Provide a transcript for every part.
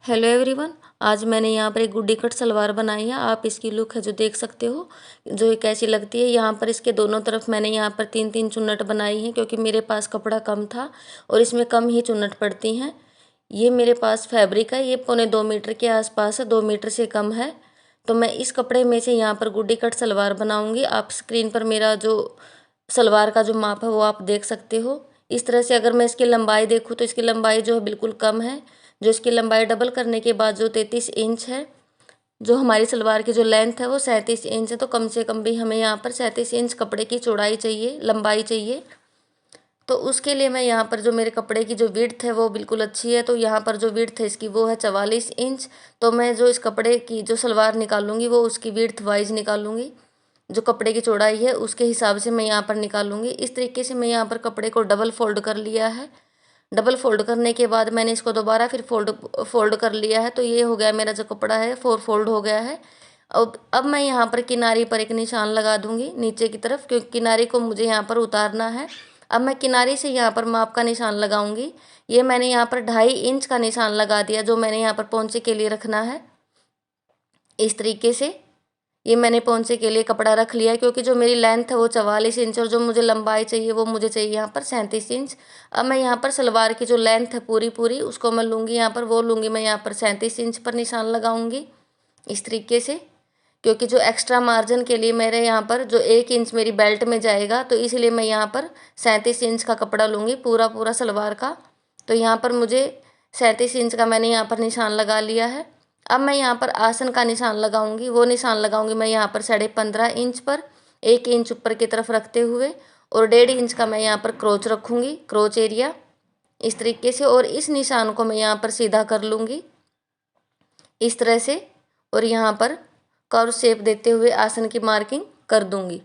Hello everyone. आज मैंने यहाँ पर एक गुड्डी कट सलवार बनाई है। आप इसकी लुक है जो देख सकते हो, जो ये कैसी लगती है। यहाँ पर इसके दोनों तरफ मैंने यहाँ पर 3-3 चुन्नट बनाई हैं, क्योंकि मेरे पास कपड़ा कम था और इसमें कम ही चुन्नट पड़ती हैं। ये मेरे पास फैब्रिक है, ये 1.25 मीटर के आसपास है, 2 मीटर से कम है। तो मैं इस कपड़े में से यहाँ पर गुड्डी कट सलवार बनाऊँगी। आप स्क्रीन पर मेरा जो सलवार का जो माप है वो आप देख सकते हो। इस तरह से अगर मैं इसकी लंबाई देखूँ तो इसकी लंबाई जो है बिल्कुल कम है। जो इसकी लंबाई डबल करने के बाद जो 33 इंच है, जो हमारी सलवार की जो लेंथ है वो 37 इंच है। तो कम से कम भी हमें यहाँ पर 37 इंच कपड़े की चौड़ाई चाहिए, लंबाई चाहिए। तो उसके लिए मैं यहाँ पर जो मेरे कपड़े की जो विड्थ है वो बिल्कुल अच्छी है। तो यहाँ पर जो विड्थ है इसकी वो है 44 इंच। तो मैं जो इस कपड़े की जो सलवार निकालूंगी वो उसकी विड्थ वाइज निकालूंगी, जो कपड़े की चौड़ाई है उसके हिसाब से मैं यहाँ पर निकालूंगी। इस तरीके से मैं यहाँ पर कपड़े को डबल फोल्ड कर लिया है। डबल फोल्ड करने के बाद मैंने इसको दोबारा फिर फोल्ड कर लिया है। तो ये हो गया मेरा जो कपड़ा है 4 फोल्ड हो गया है। अब मैं यहाँ पर किनारी पर एक निशान लगा दूंगी नीचे की तरफ, क्योंकि किनारी को मुझे यहाँ पर उतारना है। अब मैं किनारी से यहाँ पर माप का निशान लगाऊंगी। ये मैंने यहाँ पर 2.5 इंच का निशान लगा दिया, जो मैंने यहाँ पर पोंचे के लिए रखना है। इस तरीके से ये मैंने पोंचे के लिए कपड़ा रख लिया है, क्योंकि जो मेरी लेंथ है वो 44 इंच और जो मुझे लंबाई चाहिए वो मुझे चाहिए यहाँ पर 37 इंच। अब मैं यहाँ पर सलवार की जो लेंथ है पूरी पूरी उसको मैं लूँगी, यहाँ पर वो लूँगी मैं यहाँ पर 37 इंच पर निशान लगाऊँगी इस तरीके से। क्योंकि जो एक्स्ट्रा मार्जिन के लिए मेरे यहाँ पर जो 1 इंच मेरी बेल्ट में जाएगा, तो इसलिए मैं यहाँ पर 37 इंच का कपड़ा लूँगी पूरा पूरा सलवार का। तो यहाँ पर मुझे 37 इंच का मैंने यहाँ पर निशान लगा लिया है। अब मैं यहाँ पर आसन का निशान लगाऊंगी, वो निशान लगाऊंगी मैं यहाँ पर 15.5 इंच पर, 1 इंच ऊपर की तरफ रखते हुए, और 1.5 इंच का मैं यहाँ पर क्रोच रखूँगी, क्रोच एरिया इस तरीके से। और इस निशान को मैं यहाँ पर सीधा कर लूँगी इस तरह से, और यहाँ पर कर्व शेप देते हुए आसन की मार्किंग कर दूँगी।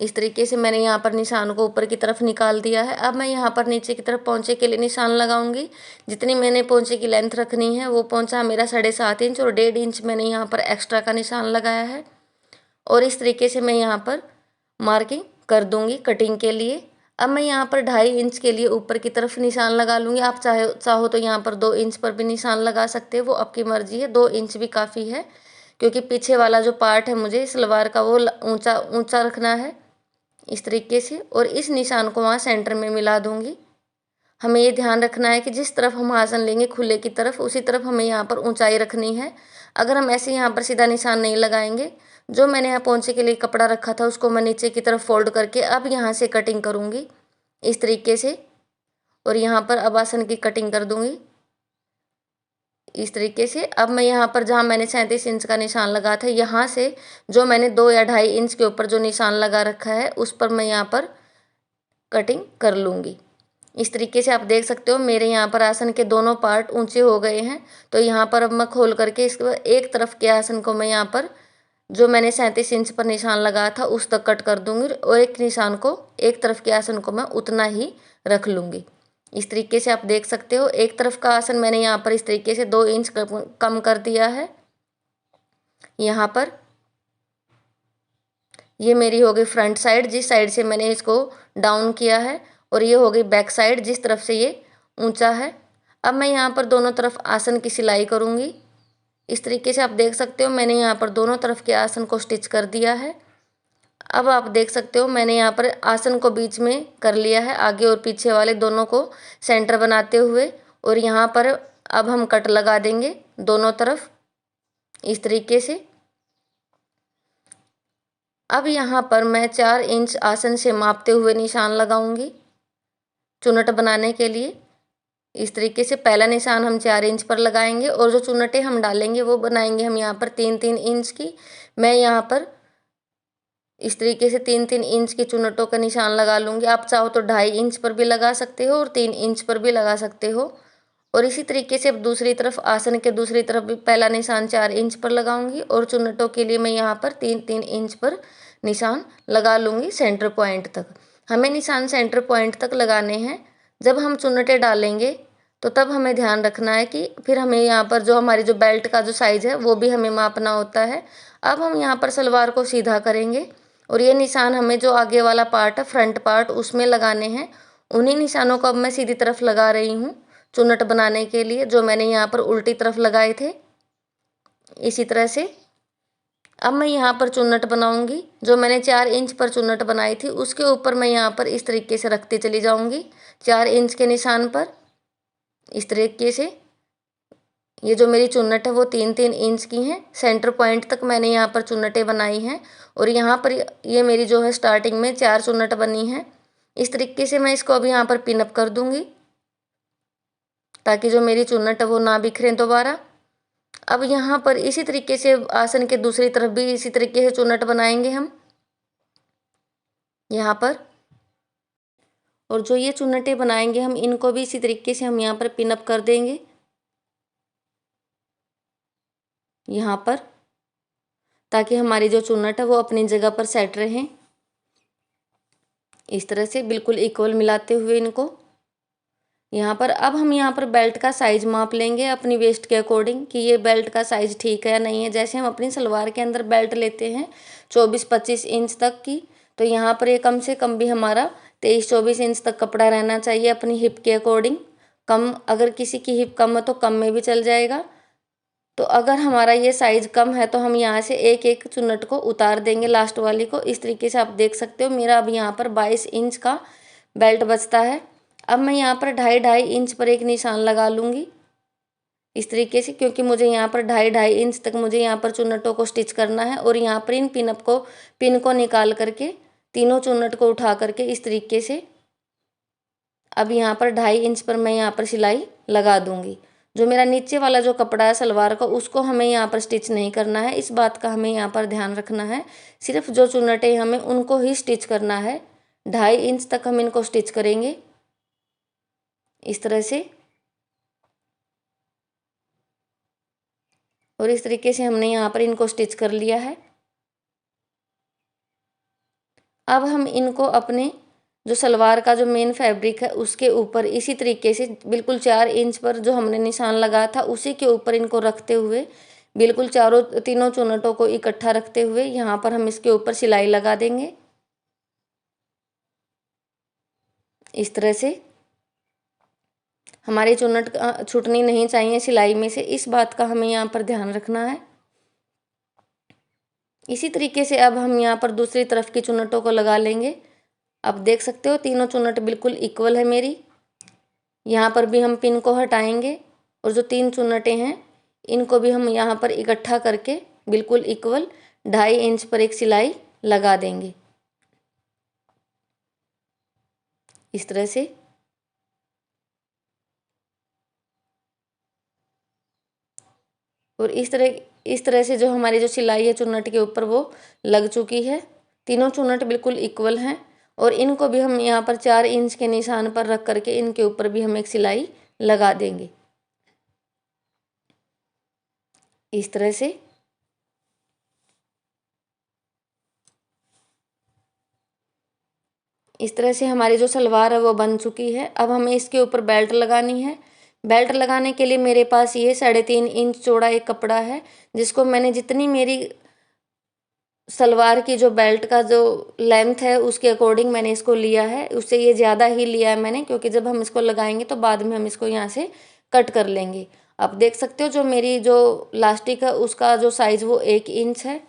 इस तरीके से मैंने यहाँ पर निशान को ऊपर की तरफ निकाल दिया है। अब मैं यहाँ पर नीचे की तरफ पोंचे के लिए निशान लगाऊंगी। जितनी मैंने पोंचे की लेंथ रखनी है वो पोंचा मेरा 7.5 इंच और 1.5 इंच मैंने यहाँ पर एक्स्ट्रा का निशान लगाया है। और इस तरीके से मैं यहाँ पर मार्किंग कर दूंगी कटिंग के लिए। अब मैं यहाँ पर 2.5 इंच के लिए ऊपर की तरफ निशान लगा लूँगी। आप चाहो तो यहाँ पर 2 इंच पर भी निशान लगा सकते हो, वो आपकी मर्जी है। 2 इंच भी काफ़ी है, क्योंकि पीछे वाला जो पार्ट है मुझे सलवार का वो ऊंचा ऊंचा रखना है इस तरीके से। और इस निशान को वहाँ सेंटर में मिला दूंगी। हमें ये ध्यान रखना है कि जिस तरफ हम आसन लेंगे खुले की तरफ, उसी तरफ हमें यहाँ पर ऊंचाई रखनी है। अगर हम ऐसे यहाँ पर सीधा निशान नहीं लगाएंगे, जो मैंने यहाँ पोंचे के लिए कपड़ा रखा था उसको मैं नीचे की तरफ फोल्ड करके अब यहाँ से कटिंग करूँगी इस तरीके से। और यहाँ पर अब आसन की कटिंग कर दूँगी इस तरीके से। अब मैं यहाँ पर जहाँ मैंने 37 इंच का निशान लगा था, यहाँ से जो मैंने 2 या 2.5 इंच के ऊपर जो निशान लगा रखा है उस पर मैं यहाँ पर कटिंग कर लूँगी इस तरीके से। आप देख सकते हो मेरे यहाँ पर आसन के दोनों पार्ट ऊंचे हो गए हैं। तो यहाँ पर अब मैं खोल करके इसके एक तरफ के आसन को मैं यहाँ पर जो मैंने 37 इंच पर निशान लगाया था उस तक कट कर दूँगी, और एक निशान को एक तरफ के आसन को मैं उतना ही रख लूँगी इस तरीके से। आप देख सकते हो एक तरफ का आसन मैंने यहाँ पर इस तरीके से 2 इंच कम कर दिया है। यहाँ पर ये मेरी हो गई फ्रंट साइड, जिस साइड से मैंने इसको डाउन किया है, और ये हो गई बैक साइड जिस तरफ से ये ऊंचा है। अब मैं यहाँ पर दोनों तरफ आसन की सिलाई करूँगी इस तरीके से। आप देख सकते हो मैंने यहाँ पर दोनों तरफ के आसन को स्टिच कर दिया है। अब आप देख सकते हो मैंने यहाँ पर आसन को बीच में कर लिया है, आगे और पीछे वाले दोनों को सेंटर बनाते हुए। और यहाँ पर अब हम कट लगा देंगे दोनों तरफ इस तरीके से। अब यहाँ पर मैं 4 इंच आसन से मापते हुए निशान लगाऊंगी चुन्नट बनाने के लिए इस तरीके से। पहला निशान हम 4 इंच पर लगाएंगे, और जो चुन्नटें हम डालेंगे वो बनाएंगे हम यहाँ पर 3-3 इंच की। मैं यहाँ पर इस तरीके से 3-3 इंच की चुन्नटों का निशान लगा लूँगी। आप चाहो तो 2.5 इंच पर भी लगा सकते हो और 3 इंच पर भी लगा सकते हो। और इसी तरीके से अब दूसरी तरफ आसन के दूसरी तरफ भी पहला निशान 4 इंच पर लगाऊंगी, और चुन्नटों के लिए मैं यहाँ पर 3-3 इंच पर निशान लगा लूँगी सेंटर पॉइंट तक। हमें निशान सेंटर पॉइंट तक लगाने हैं। जब हम चुन्नटें डालेंगे तो तब हमें ध्यान रखना है कि फिर हमें यहाँ पर जो हमारी जो बेल्ट का जो साइज़ है वो भी हमें मापना होता है। अब हम यहाँ पर सलवार को सीधा करेंगे, और ये निशान हमें जो आगे वाला पार्ट है फ्रंट पार्ट उसमें लगाने हैं। उन्हीं निशानों को अब मैं सीधी तरफ लगा रही हूँ चुन्नट बनाने के लिए, जो मैंने यहाँ पर उल्टी तरफ लगाए थे। इसी तरह से अब मैं यहाँ पर चुन्नट बनाऊंगी। जो मैंने 4 इंच पर चुन्नट बनाई थी उसके ऊपर मैं यहाँ पर इस तरीके से रखती चली जाऊंगी, 4 इंच के निशान पर। इस तरीके से ये जो मेरी चुन्नट है वो 3-3 इंच की हैं। सेंटर पॉइंट तक मैंने यहाँ पर चुन्नटें बनाई हैं और यहाँ पर ये मेरी जो है स्टार्टिंग में 4 चुन्नट बनी हैं। इस तरीके से मैं इसको अभी यहाँ पर पिनअप कर दूंगी ताकि जो मेरी चुन्नट है वो ना बिखरें दोबारा। अब यहाँ पर इसी तरीके से आसन के दूसरी तरफ भी इसी तरीके से चुन्नट बनाएंगे हम यहाँ पर। और जो ये चुन्नटें बनाएंगे हम इनको भी इसी तरीके से हम यहाँ पर पिनअप कर देंगे यहाँ पर, ताकि हमारी जो चुन्नट है वो अपनी जगह पर सेट रहे। इस तरह से बिल्कुल इक्वल मिलाते हुए इनको यहाँ पर। अब हम यहाँ पर बेल्ट का साइज माप लेंगे अपनी वेस्ट के अकॉर्डिंग कि ये बेल्ट का साइज ठीक है या नहीं है। जैसे हम अपनी सलवार के अंदर बेल्ट लेते हैं 24-25 इंच तक की, तो यहाँ पर ये कम से कम भी हमारा 23-24 इंच तक कपड़ा रहना चाहिए अपनी हिप के अकॉर्डिंग। कम, अगर किसी की हिप कम है तो कम में भी चल जाएगा। तो अगर हमारा ये साइज कम है तो हम यहाँ से एक एक चुन्नट को उतार देंगे, लास्ट वाली को। इस तरीके से आप देख सकते हो मेरा अब यहाँ पर 22 इंच का बेल्ट बचता है। अब मैं यहाँ पर 2.5 इंच पर एक निशान लगा लूँगी इस तरीके से, क्योंकि मुझे यहाँ पर 2.5 इंच तक मुझे यहाँ पर चुन्नटों को स्टिच करना है। और यहाँ पर इन पिन को निकाल करके तीनों चुन्नट को उठा करके इस तरीके से अब यहाँ पर 2.5 इंच पर मैं यहाँ पर सिलाई लगा दूँगी। जो मेरा नीचे वाला जो कपड़ा है सलवार का उसको हमें यहाँ पर स्टिच नहीं करना है, इस बात का हमें यहाँ पर ध्यान रखना है। सिर्फ जो चुन्नटें हमें उनको ही स्टिच करना है, 2.5 इंच तक हम इनको स्टिच करेंगे इस तरह से। और इस तरीके से हमने यहाँ पर इनको स्टिच कर लिया है। अब हम इनको अपने जो सलवार का जो मेन फैब्रिक है उसके ऊपर इसी तरीके से बिल्कुल 4 इंच पर जो हमने निशान लगाया था उसी के ऊपर इनको रखते हुए बिल्कुल तीनों चुन्नटों को इकट्ठा रखते हुए यहाँ पर हम इसके ऊपर सिलाई लगा देंगे इस तरह से। हमारी चुन्नट छूटनी नहीं चाहिए सिलाई में से, इस बात का हमें यहाँ पर ध्यान रखना है। इसी तरीके से अब हम यहाँ पर दूसरी तरफ की चुन्नटों को लगा लेंगे। अब देख सकते हो तीनों चुन्नट बिल्कुल इक्वल है मेरी। यहाँ पर भी हम पिन को हटाएंगे और जो 3 चुन्नटें हैं इनको भी हम यहाँ पर इकट्ठा करके बिल्कुल इक्वल 2.5 इंच पर एक सिलाई लगा देंगे इस तरह से। और इस तरह से जो हमारी जो सिलाई है चुन्नट के ऊपर वो लग चुकी है। तीनों चुन्नट बिल्कुल इक्वल हैं और इनको भी हम यहाँ पर 4 इंच के निशान पर रख करके इनके ऊपर भी हम एक सिलाई लगा देंगे इस तरह से। इस तरह से हमारी जो सलवार है वो बन चुकी है। अब हमें इसके ऊपर बेल्ट लगानी है। बेल्ट लगाने के लिए मेरे पास ये 3.5 इंच चौड़ा एक कपड़ा है, जिसको मैंने जितनी मेरी सलवार की जो बेल्ट का जो लेंथ है उसके अकॉर्डिंग मैंने इसको लिया है। उससे ये ज़्यादा ही लिया है मैंने, क्योंकि जब हम इसको लगाएंगे तो बाद में हम इसको यहाँ से कट कर लेंगे। आप देख सकते हो जो मेरी जो लास्टिक है उसका जो साइज़ वो 1 इंच है।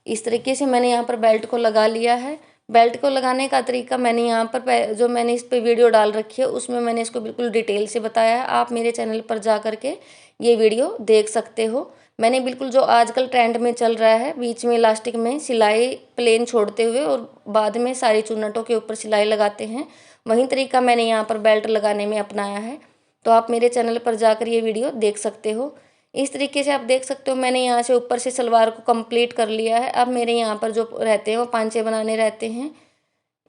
इस तरीके से मैंने यहाँ पर बेल्ट को लगा लिया है। बेल्ट को लगाने का तरीका मैंने यहाँ पर जो मैंने इस पर वीडियो डाल रखी है उसमें मैंने इसको बिल्कुल डिटेल से बताया है। आप मेरे चैनल पर जा करके ये वीडियो देख सकते हो। मैंने बिल्कुल जो आजकल ट्रेंड में चल रहा है बीच में इलास्टिक में सिलाई प्लेन छोड़ते हुए और बाद में सारी चुन्नटों के ऊपर सिलाई लगाते हैं, वही तरीका मैंने यहाँ पर बेल्ट लगाने में अपनाया है। तो आप मेरे चैनल पर जाकर ये वीडियो देख सकते हो। इस तरीके से आप देख सकते हो मैंने यहाँ से ऊपर से सलवार को कंप्लीट कर लिया है। अब मेरे यहाँ पर जो रहते हैं वो पांचे बनाने रहते हैं।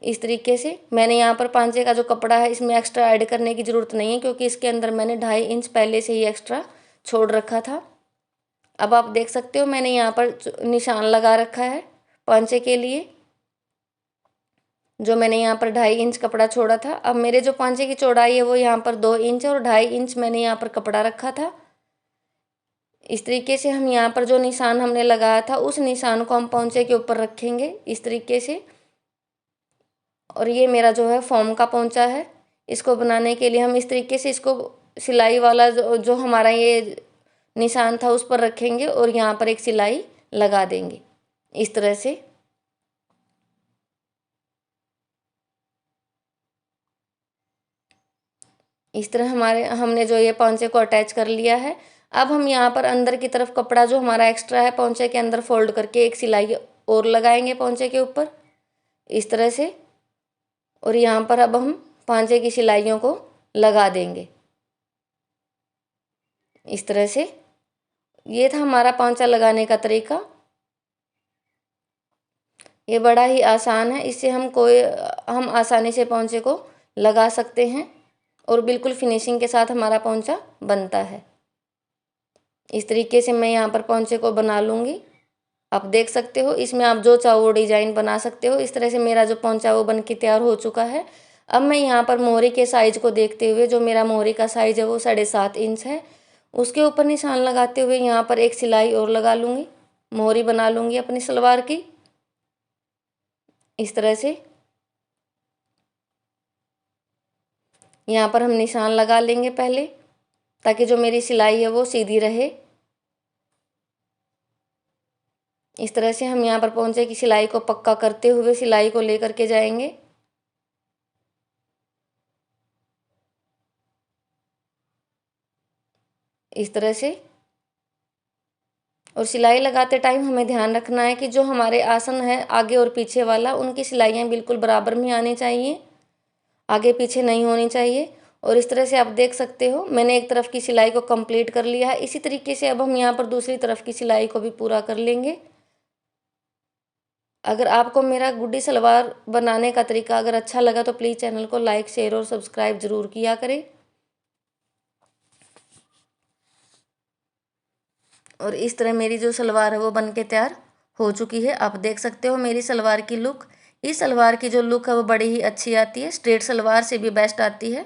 इस तरीके से मैंने यहाँ पर पांचे का जो कपड़ा है इसमें एक्स्ट्रा ऐड करने की ज़रूरत नहीं है, क्योंकि इसके अंदर मैंने 2.5 इंच पहले से ही एक्स्ट्रा छोड़ रखा था। अब आप देख सकते हो मैंने यहाँ पर निशान लगा रखा है पांचे के लिए, जो मैंने यहाँ पर 2.5 इंच कपड़ा छोड़ा था। अब मेरे जो पांचे की चौड़ाई है वो यहाँ पर 2 इंच और 2.5 इंच मैंने यहाँ पर कपड़ा रखा था। इस तरीके से हम यहाँ पर जो निशान हमने लगाया था उस निशान को हम पोंचे के ऊपर रखेंगे इस तरीके से। और ये मेरा जो है फॉर्म का पोंचा है। इसको बनाने के लिए हम इस तरीके से इसको सिलाई वाला जो हमारा ये निशान था उस पर रखेंगे और यहाँ पर एक सिलाई लगा देंगे इस तरह से। इस तरह हमने जो ये पोंचे को अटैच कर लिया है। अब हम यहाँ पर अंदर की तरफ कपड़ा जो हमारा एक्स्ट्रा है पोंचे के अंदर फोल्ड करके एक सिलाई और लगाएंगे पोंचे के ऊपर इस तरह से। और यहाँ पर अब हम पांचे की सिलाइयों को लगा देंगे इस तरह से। ये था हमारा पांचा लगाने का तरीका। ये बड़ा ही आसान है, इससे हम आसानी से पोंचे को लगा सकते हैं और बिल्कुल फिनिशिंग के साथ हमारा पोंचा बनता है। इस तरीके से मैं यहाँ पर पोंचे को बना लूँगी। आप देख सकते हो, इसमें आप जो चाहो वो डिजाइन बना सकते हो। इस तरह से मेरा जो पोंचा वो बन के तैयार हो चुका है। अब मैं यहाँ पर मोहरी के साइज को देखते हुए, जो मेरा मोहरी का साइज है वो 7.5 इंच है, उसके ऊपर निशान लगाते हुए यहाँ पर एक सिलाई और लगा लूँगी, मोहरी बना लूँगी अपनी सलवार की इस तरह से। यहाँ पर हम निशान लगा लेंगे पहले, ताकि जो मेरी सिलाई है वो सीधी रहे। इस तरह से हम यहाँ पर पोंचे की सिलाई को पक्का करते हुए सिलाई को लेकर के जाएंगे। इस तरह से। और सिलाई लगाते टाइम हमें ध्यान रखना है कि जो हमारे आसन है आगे और पीछे वाला, उनकी सिलाइयाँ बिल्कुल बराबर में आनी चाहिए, आगे पीछे नहीं होनी चाहिए। और इस तरह से आप देख सकते हो मैंने एक तरफ की सिलाई को कंप्लीट कर लिया है। इसी तरीके से अब हम यहाँ पर दूसरी तरफ की सिलाई को भी पूरा कर लेंगे। अगर आपको मेरा गुड्डी सलवार बनाने का तरीका अगर अच्छा लगा तो प्लीज़ चैनल को लाइक, शेयर और सब्सक्राइब ज़रूर किया करें। और इस तरह मेरी जो सलवार है वो बन के तैयार हो चुकी है। आप देख सकते हो मेरी सलवार की लुक। इस सलवार की जो लुक है वो बड़ी ही अच्छी आती है, स्ट्रेट सलवार से भी बेस्ट आती है।